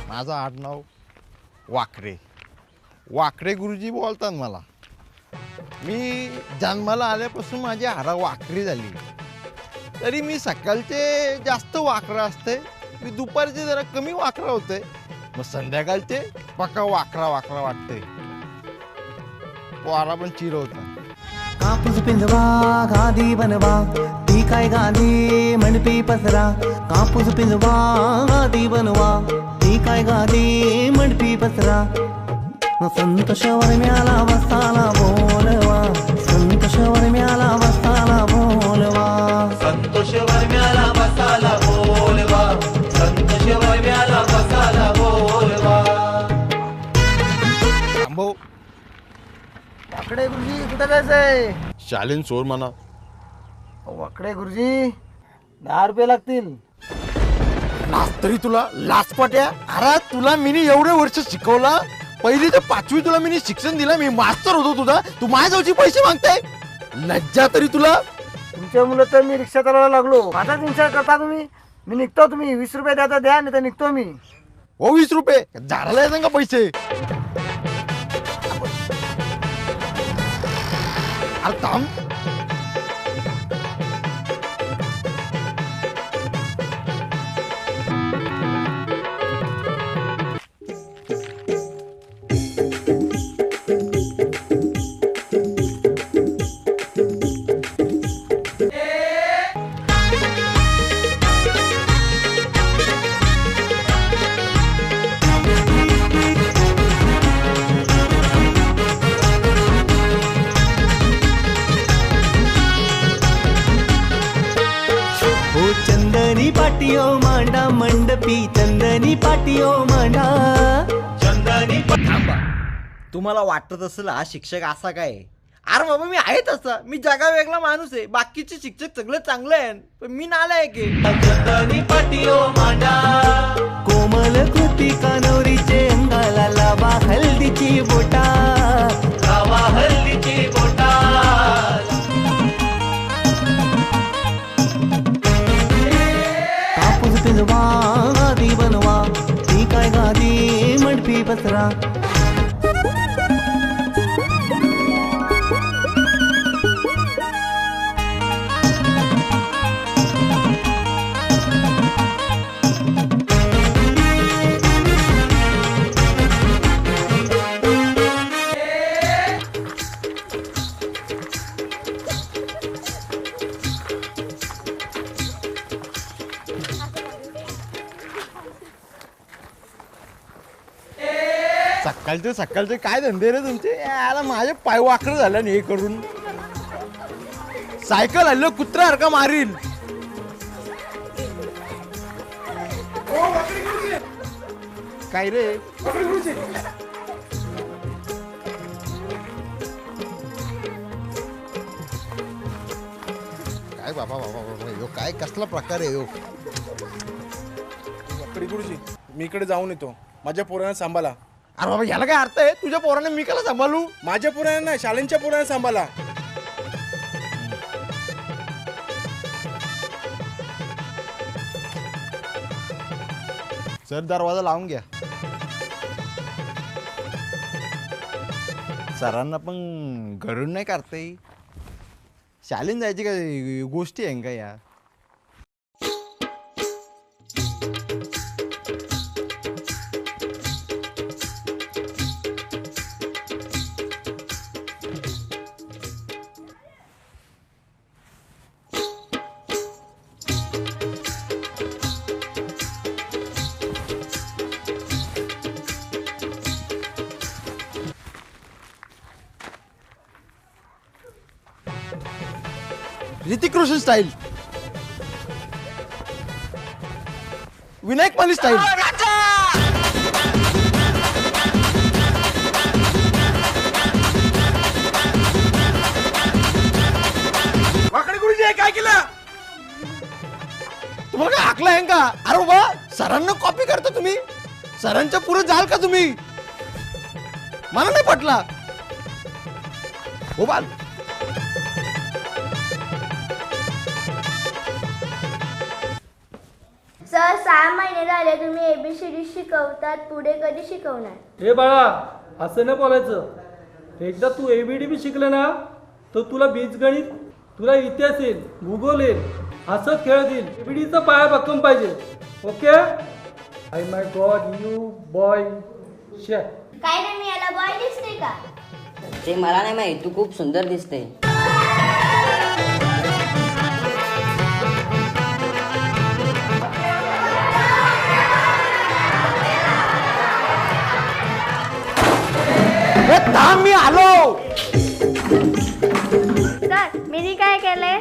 माझं आडनाव वाकरे. वाकरे गुरुजी बोलतात मला. मी जन्माला आल्यापासून माझी हाडा वाकरी झाली. तरी मी सकाळचे जास्त वाकरा असते, मी दुपारचे जरा कमी वाकरा होते, मग संध्याकाळचे पक्का वाकरा वाकरा वाटते. पोरा पण चिरवता. कापूस पिंजवा गादी बनवा ती काय गादी मंडपी पसरा. कापूस पिंजवा गादी बनवा ती काय गादी मंडपी पसरा. संतोष वरम्याला वसाला बोलवा. संतोष वरम्याला वसाला बोलवा. संतोष वरम्याला बसाला बोलवा. संतोष वरम्याला बसाला बोलवा. थांबव. वाकडे गुरुजी कुठं जायचंय? शालीन सोड म्हणा. वाकडे गुरुजी 10 रुपये लागतील. लाज तरी तुला लाजपाट्या. अरे तुला मी एवढे वर्ष शिकवला. पहिली ते 5वी तुला मी शिक्षण दिलं. मी मास्तर होतो तुझा. तू माझ्याजवळचे पैसे मागताय. लज्जा तरी तुला. तुमच्या मुलं तर मी रिक्षा चालवायला लागलो. माझाच विचार करता तुम्ही. मी निघतो. तुम्ही 20 रुपये द्या तर द्या, नाही तर निघतो मी. हो 20 रुपये झाडाला येतात का पैसे? अरे थांब. चंदनी पाटियो मांडा मंडपी. चंदनी पाटियो मांडा. चंदनी थांबा. तुम्हाला वाटत असेल हा शिक्षक असा काय? अरे बाबा मी आहे तसा. मी जगा वेगळा माणूस आहे. बाकीचे शिक्षक सगळे चांगले आहेत, पण मी नालायक आहे. चंदनी पाटियो मांडा. कोमल कृती कानवरीचे अंगाला लावा हल्दीची बोटा. गावा हल्लीची बोटा. कापूस पिंजवा गादी बनवा ती काय गादी मंडपी पसरा. सकाळचे काय धंदे रे तुमचे? याला माझे पाय वाकडं झालं नाही हे करून. सायकल हल्लो कुत्र्यासारखा मारील. काय रे? काय बाबा बाबा बाबा यो काय कसला प्रकार आहे यो? वाकडी गुरुजी मी इकडे जाऊन येतो. माझ्या पोरांना सांभाळा. अरे बाबा याला काय अर्थ आहे? तुझ्या पोराने मी कला सांभाळू? माझ्या पोरांना नाही, शाळेंच्या पोरांना सांभाळा. सर दरवाजा लावून घ्या. सरांना पण घरून नाही करता येईल. शाळेत जायची काय गोष्टी आहे का या? ऋतिक रोशन स्टाईल. विनायक माली स्टाईल. वाकडी गुरुजी काय केलं? तुम्हाला काय आकला आहे का? अरे बाबा सरांना कॉपी करता तुम्ही, सरांच्या पुढे जाल का तुम्ही? मला नाही पटला हो बाल. सर 6 महिने झाले तुम्ही ABCD शिकवतात, पुढे कधी शिकवणार? हे बाळा असं नाही बोलायचं. एकदा तू ABCD शिकलं ना तर तुला बीजगणित, तुला इतिहास येईल, भूगोल येईल, असं खेळत येईल. ABCDचा पाया भक्कम पाहिजे. Okay. I my God you boy शे. काय नाही, मी याला बॉय दिसते का? ते मला नाही माहित, तू खूप सुंदर दिसते. थांब मी आलो. सर मी काय केलंय?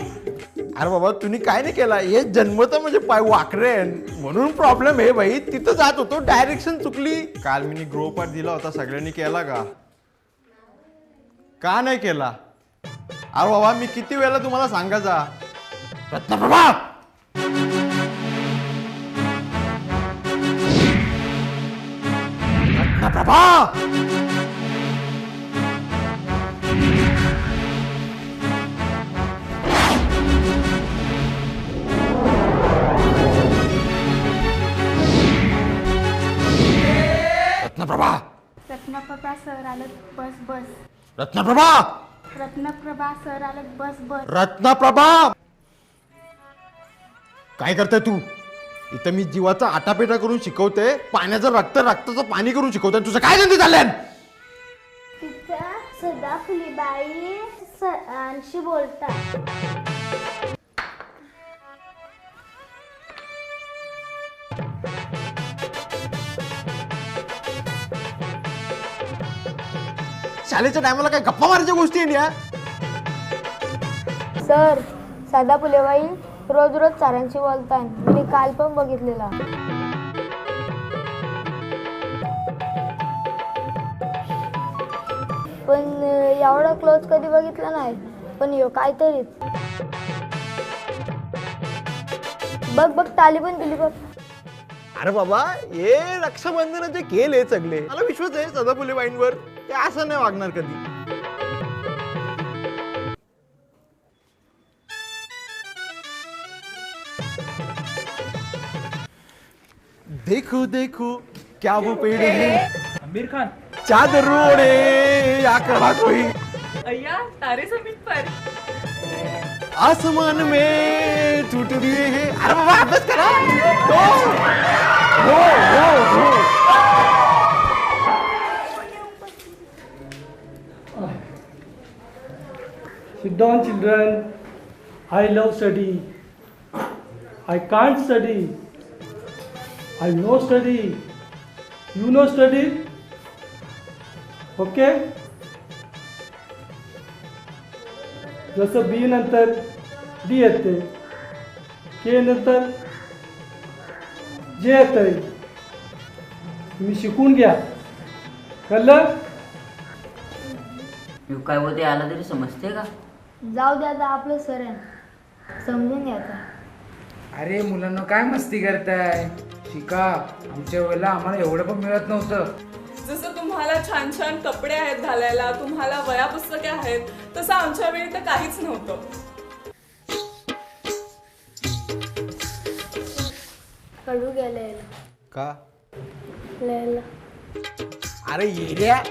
अरे बाबा तुम्ही काय नाही केला, हे जन्मत म्हणजे पाय वाकरे आहे. म्हणून प्रॉब्लेम आहे भाई. तिथं जात होतो डायरेक्शन चुकली. काल मी ग्रोपार दिला होता, सगळ्यांनी केला का नाही केला? अरे बाबा मी किती वेळा तुम्हाला सांगायचा. रत्नप्रभा रत्नप्रभा रत्नप्रभा रत्नप्रभा सर आलं, बस बस. रत्नप्रभा रत्नप्रभा सर आलं, बस बस. रत्नप्रभा काय करते तू इथं? मी जीवाचा आटापेटा करून शिकवते, पाण्याचं रक्ताचं पाणी करून शिकवते. तुझं काय धंदे चालले? तिथं सदाफुलीबाई सरांशी बोलतात. शाळेच्या टायमाला काय गप्पा मारायच्या गोष्टी आहे या? सर सदाफुलीबाई रोज रोज सरांशी बोलतात, मी काल पण बघितलेला. पण एवढा क्लोज कधी बघितला नाही. पण यो काहीतरीच. बघ बघ टाली पण दिली बघ. अरे बाबा हे रक्षाबंधनाचे खेळ आहे सगळे. मला विश्वास आहे सदाफुलीबाईंवर, ते असं नाही वागणार कधी. देखो देखो क्या वो पेड़ है, आमिर खान. चादर ओढ़े या कड़ा कोई, अय्या तारे जमीन पर. आसमान में टूट रहे हैं. अरे बाबा अभ्यास करा. हो. Sit down, children. I love study. I can't study. I know study. You know study. Okay? जसं बी नंतर डी येते, के नंतर जे येतंय. तुम्ही शिकून घ्या. कळलं? तू काय बोलते आला तरी समजते का? जाऊ द्या आता, आपलं सर आहे, समजून घ्यायचं. अरे मुलांना काय मस्ती करताय? शिका. आमच्या वेळेला आम्हाला एवढं पण मिळत नव्हतं. जसं तुम्हाला छान छान कपडे आहेत घालायला, तुम्हाला वह्या पुस्तके आहेत, तसं आमच्या वेळी तर काहीच नव्हतं. कडू गेलं का? लिहायला. अरे येड्या,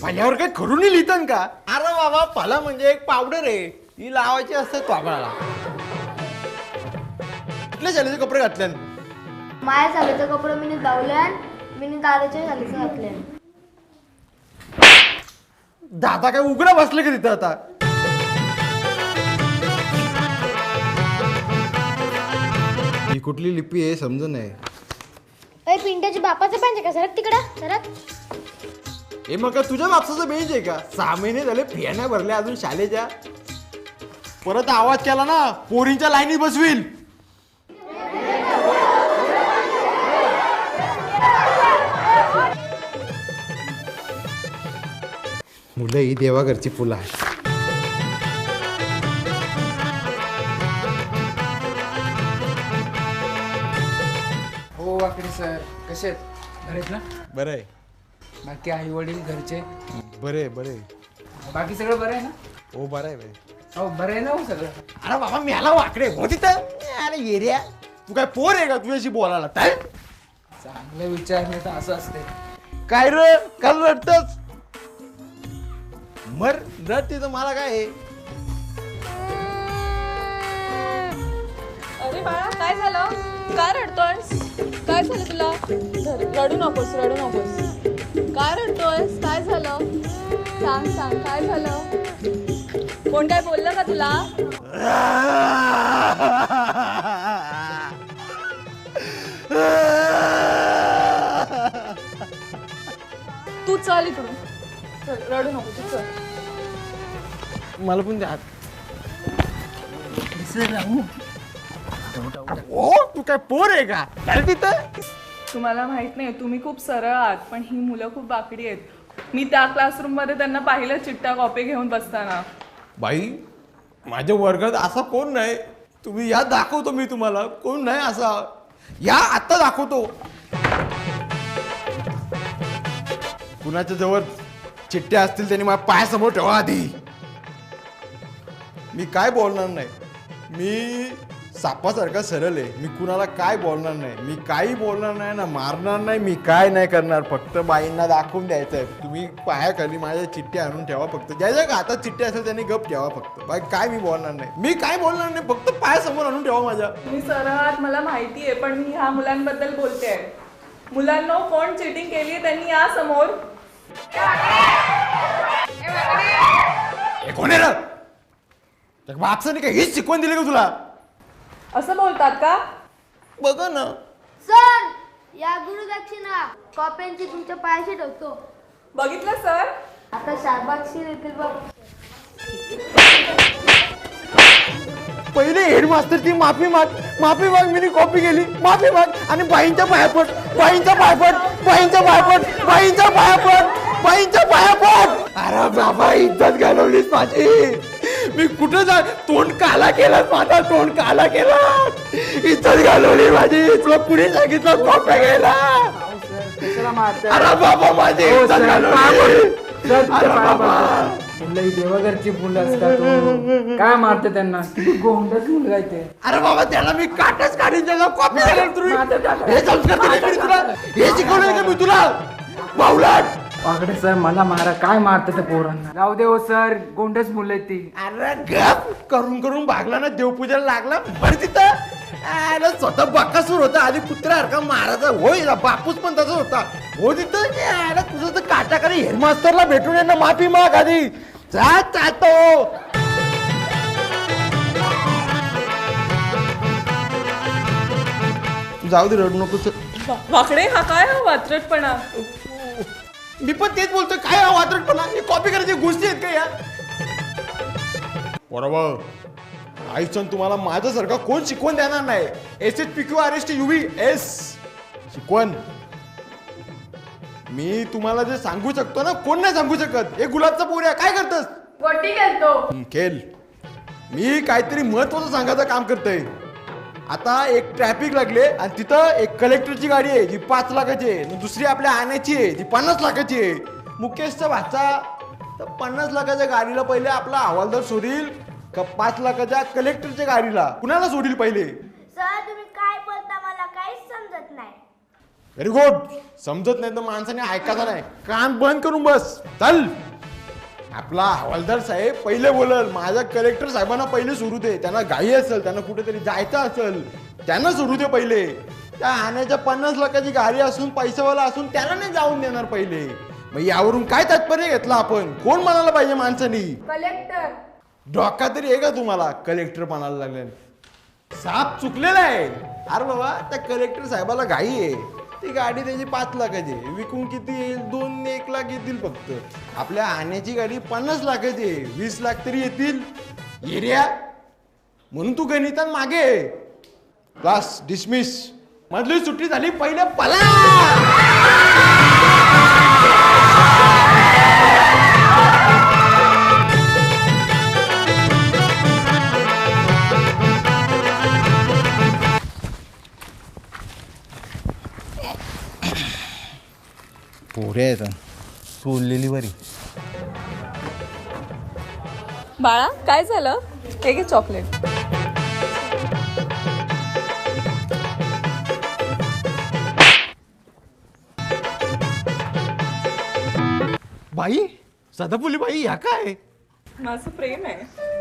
पाल्यावर काय खरून लिहितं का? अरे बाबा पाला म्हणजे एक पावडर आहे, ती लावायची असते तोंडाला. कुठल्या शाळेचे कपडे घातले? माझ्या शाळेचं कपडे मी लावल्यान, मी दादाच्या शाळेचं घातल्यान. दादा काय उघडा बसले का तिथं आता? ही कुठली लिपी आहे समजून नाही. अरे पिंट्याच्या बापाचं बेंच आहे का? सरक तिकडं सरक. हे मग तुझ्या बापसाचा बेंच आहे का? 6 महिने झाले फिया नाही भरल्या अजून शाळेच्या. परत आवाज केला ना पोरींच्या लाईनीत बसवील. मुलं ही देवाघरची फुलं आहेत. सर कसे आहेत बरे आहेत ना? बरं आहे. बाकी आई वडील घरचे बरे बरे. बाकी सगळं बरं आहे ना? हो बरं आहे. हो बरं आहे ना हो सगळं. अरे बाबा मी आला वाकडे हो तिथं. अरे एरिया तू काय पोर आहे का तुझ्याशी बोलायला? काय चांगलं विचारलं तर असं असते. काय र काल रडतच मर रडते तर मला काय आहे? अरे बाळा काय झालं? काय रडतोयस? काय झालं तुला? रडू नकोस रडू नकोस. काय रडतोयस? काय झालं? सांग सांग काय झालं? कोण काय बोललं का तुला? तू चल इकडून. चल, रडू नको तू चल. मला पण द्या. ओ तू काय पोर आहे का? काय तिथं? तुम्हाला माहित नाही तुम्ही खूप सरळ आहात पण ही मुलं खूप बाकडी आहेत. मी त्या क्लासरूम मध्ये त्यांना पाहिलं चिट्ट्या कॉपी घेऊन बसताना. बाई माझ्या वर्गात असा कोण नाही. तुम्ही या दाखवतो मी तुम्हाला कोण नाही असा. या आता दाखवतो. कुणाच्या जवळ चिठ्ठ्या असतील त्यांनी माझ्या पायासमोर ठेवा आधी. मी काय बोलणार नाही. मी सापासारखा सरळ आहे. मी कुणाला काय बोलणार नाही. मी काही बोलणार नाही ना मारणार नाही. मी काय नाही करणार. फक्त बाईंना दाखवून द्यायचं. तुम्ही पायाखाली माझ्या चिठ्ठ्या आणून ठेवा. फक्त ज्याच्या हातात चिठ्ठ्या असेल त्यांनी गप ठेवा. फक्त बाई काय मी बोलणार नाही. मी काय बोलणार नाही. फक्त पायासमोर आणून ठेवा माझ्या. तुम्ही सरळ आहात मला माहिती आहे पण मी ह्या मुलांबद्दल बोलते. मुलांना कोण चिटिंग केली त्यांनी या समोर. कोण आहे रे? बापसाने काय हीच शिकवण दिली का तुला? असं बोलतात का? बघा ना सर या गुरुदक्षिणा कॉप्यांची तुमच्या पायाशी ठेवतो. बघितलं सर? आता शाबासशी देतील बघ. पहिले हेडमास्टरची माफी माग मी कॉपी केली. माफी माग आणि बाईंच्या पायापट बाईंच्या पायापट बाईंच्या पायापट बाईंच्या पायापट बाईंच्या पायापट. अरे बाबा इज्जत घालवलीस माझी. मी कुठं जा तोंड काला केलास माझा. तोंड काला केला. इज्जत घालवली माझी. तुला कुणी सांगितलं कॉप्या घ्यायला? कशाला मारताय? अरे बाबा माझी इज्जत घालवली. अरे बाबा मुलं ही देवाघरची मुलं असतात हो. काय मारते त्यांना? किती गोंडच मुलगा आहे ते. अरे बाबा त्याला मी काटच काढीन त्याला कॉपी हे संस्कार दिले मी तुला. हे शिकवलंय का मी तुला? बावलाट वाकडे सर मला मारा. काय मारते त्या पोरांना? जाऊ दे हो सर गोंडच मुलं आहेत ती. अरे गप करून करून भागला ना. देवपूजाला लागला बरं तिथं. अरे स्वतः बकासूर होता आधी कुत्र्यासारखा मारायचा. होय बापूस पण तसा होता. हो तिथं तुझं तर काटाकारी हेडमास्टरला भेटून यांना माफी माग आधी. जातो जाऊ दे रडू नको. वाकडे हा काय हा वात्रटपणा? मी पण तेच बोलतोय. काय हा वात्रटपणा? हे कॉपी करायची गोष्टी आहेत का या? बरोबर आईसन तुम्हाला माझ्यासारखा कोण शिकवण देणार नाही. SHPQ RST UV S शिकवण मी तुम्हाला जे सांगू शकतो ना कोण नाही सांगू शकत. हे गुलाबचा पोऱ्या काय करतस? वटी खेळतो. खेळ. मी काहीतरी महत्वाचं सांगायचं काम करतोय. आता एक ट्रॅफिक लागले आणि तिथं एक कलेक्टरची गाडी आहे जी 5 लाखाची आहे. दुसरी आपल्या आण्याची आहे जी 50 लाखाची आहे. मुकेशचा भाचा तर 50 लाखाच्या गाडीला पहिले आपला हवालदार सोडील का 5 लाखाच्या कलेक्टरच्या गाडीला कुणाला सोडील पहिले? सर तुम्ही काय बोलता मला काहीच समजत नाही. Very good. समजत नाही तर माणसाने ऐकायचं नाही. कान बंद करून बस. चल आपला हवालदार साहेब पहिले बोलल. माझ्या कलेक्टर साहेबांना पहिले सुरू दे. त्यांना घाई असेल त्यांना कुठेतरी जायचं असेल त्यांना सुरू दे पहिले. त्या आण्याच्या 50 लाखाची गाडी असून पैसेवाला असून त्याला नाही जाऊन देणार पहिले. मग यावरून काय तात्पर्य घेतला आपण? कोण म्हणायला पाहिजे माणसानी? कलेक्टर. डोका तरी आहे का तुम्हाला? कलेक्टर म्हणायला लागले. साप चुकलेला आहे. अरे बाबा त्या कलेक्टर साहेबाला घाई आहे. ती गाडी त्याची 5 लाखाची विकून किती येईल? 2-1 लाख येतील फक्त. आपल्या आण्याची गाडी 50 लाखाची 20 लाख तरी येतील. एरिया म्हणून तू गणितात मागे. Class dismiss. मधली सुट्टी झाली. पहिले पला. पोऱ्या आहेत सोडलेली बरी. बाळा काय झालं? हे घे चॉकलेट. बाई सदाफुली बाई ह्या काय? माझं प्रेम आहे.